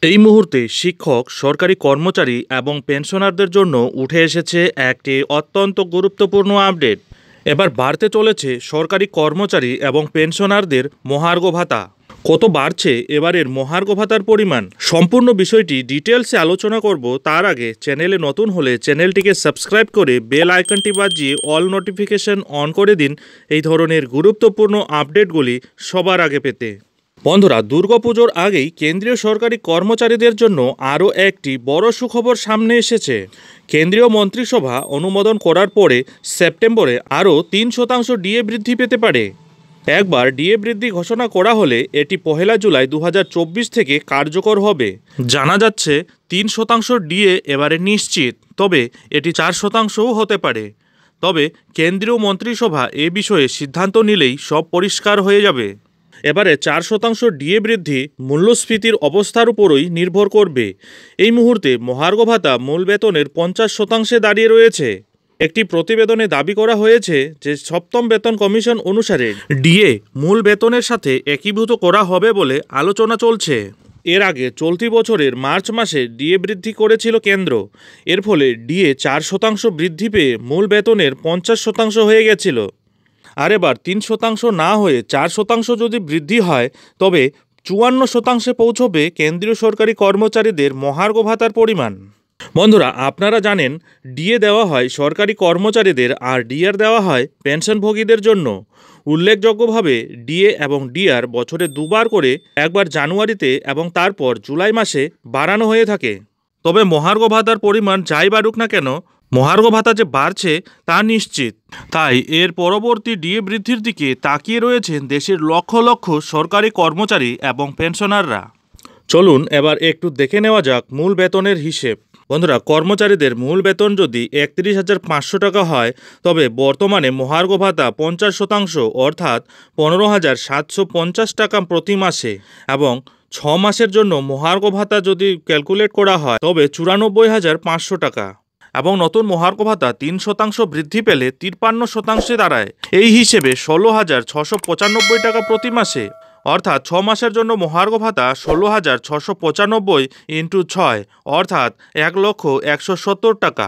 এই মুহূর্তে শিক্ষক, সরকারি কর্মচারী এবং পেনশনারদের জন্য উঠে এসেছে একটি অত্যন্ত গুরুত্বপূর্ণ আপডেট। এবার বাড়তে চলেছে সরকারি কর্মচারী এবং পেনশনারদের মহার্ঘ ভাতা। কত বাড়ছে এবারের মহার্ঘ ভাতার পরিমাণ, সম্পূর্ণ বিষয়টি ডিটেলসে আলোচনা করব। তার আগে চ্যানেলে নতুন হলে চ্যানেলটিকে সাবস্ক্রাইব করে বেল আইকনটি বাজিয়ে অল নোটিফিকেশন অন করে দিন এই ধরনের গুরুত্বপূর্ণ আপডেটগুলি সবার আগে পেতে। বন্ধুরা, দুর্গাপুজোর আগেই কেন্দ্রীয় সরকারি কর্মচারীদের জন্য আরও একটি বড় সুখবর সামনে এসেছে। কেন্দ্রীয় মন্ত্রিসভা অনুমোদন করার পরে সেপ্টেম্বরে আরও 3% ডিএ বৃদ্ধি পেতে পারে। একবার ডিএ বৃদ্ধি ঘোষণা করা হলে এটি 1 জুলাই 2024 থেকে কার্যকর হবে। জানা যাচ্ছে 3% ডিএ এবারে নিশ্চিত, তবে এটি 4%ও হতে পারে। তবে কেন্দ্রীয় মন্ত্রিসভা এ বিষয়ে সিদ্ধান্ত নিলেই সব পরিষ্কার হয়ে যাবে। এবারে 4% ডিএ বৃদ্ধি মূল্যস্ফীতির অবস্থার উপরই নির্ভর করবে। এই মুহূর্তে মহার্ঘ ভাতা মূল বেতনের 50% দাঁড়িয়ে রয়েছে। একটি প্রতিবেদনে দাবি করা হয়েছে যে সপ্তম বেতন কমিশন অনুসারে ডিএ মূল বেতনের সাথে একীভূত করা হবে বলে আলোচনা চলছে। এর আগে চলতি বছরের মার্চ মাসে ডিএ বৃদ্ধি করেছিল কেন্দ্র। এর ফলে ডিএ 4% বৃদ্ধি পেয়ে মূল বেতনের 50% হয়ে গেছিল। আর এবার 3% না হয়ে 4% যদি বৃদ্ধি হয়, তবে 54% পৌঁছবে কেন্দ্রীয় সরকারি কর্মচারীদের মহার্ঘ ভাতার পরিমাণ। বন্ধুরা, আপনারা জানেন ডিএ দেওয়া হয় সরকারি কর্মচারীদের আর ডিআর দেওয়া হয় পেনশনভোগীদের জন্য। উল্লেখযোগ্যভাবে ডিএ এবং ডিআর বছরে দুবার করে, একবার জানুয়ারিতে এবং তারপর জুলাই মাসে বাড়ানো হয়ে থাকে। তবে মহার্ঘ ভাতার পরিমাণ যাই বাড়ুক না কেন, মহার্ঘ ভাতা যে বাড়ছে তা নিশ্চিত। তাই এর পরবর্তী ডিএ বৃদ্ধির দিকে তাকিয়ে রয়েছেন দেশের লক্ষ লক্ষ সরকারি কর্মচারী এবং পেনশনাররা। চলুন এবার একটু দেখে নেওয়া যাক মূল বেতনের হিসেব। বন্ধুরা, কর্মচারীদের মূল বেতন যদি 31,500 টাকা হয়, তবে বর্তমানে মহার্ঘ ভাতা 50% অর্থাৎ 15,750 টাকা প্রতি মাসে, এবং 6 মাসের জন্য মহার্ঘ ভাতা যদি ক্যালকুলেট করা হয় তবে 94,500 টাকা, এবং নতুন মহার্ঘ ভাতা 3% বৃদ্ধি পেলে 53% দাঁড়ায়। এই হিসেবে 16,695 টাকা প্রতি মাসে, অর্থাৎ 6 মাসের জন্য মহার্ঘ ভাতা 16,695 × 6 অর্থাৎ 1,170 টাকা।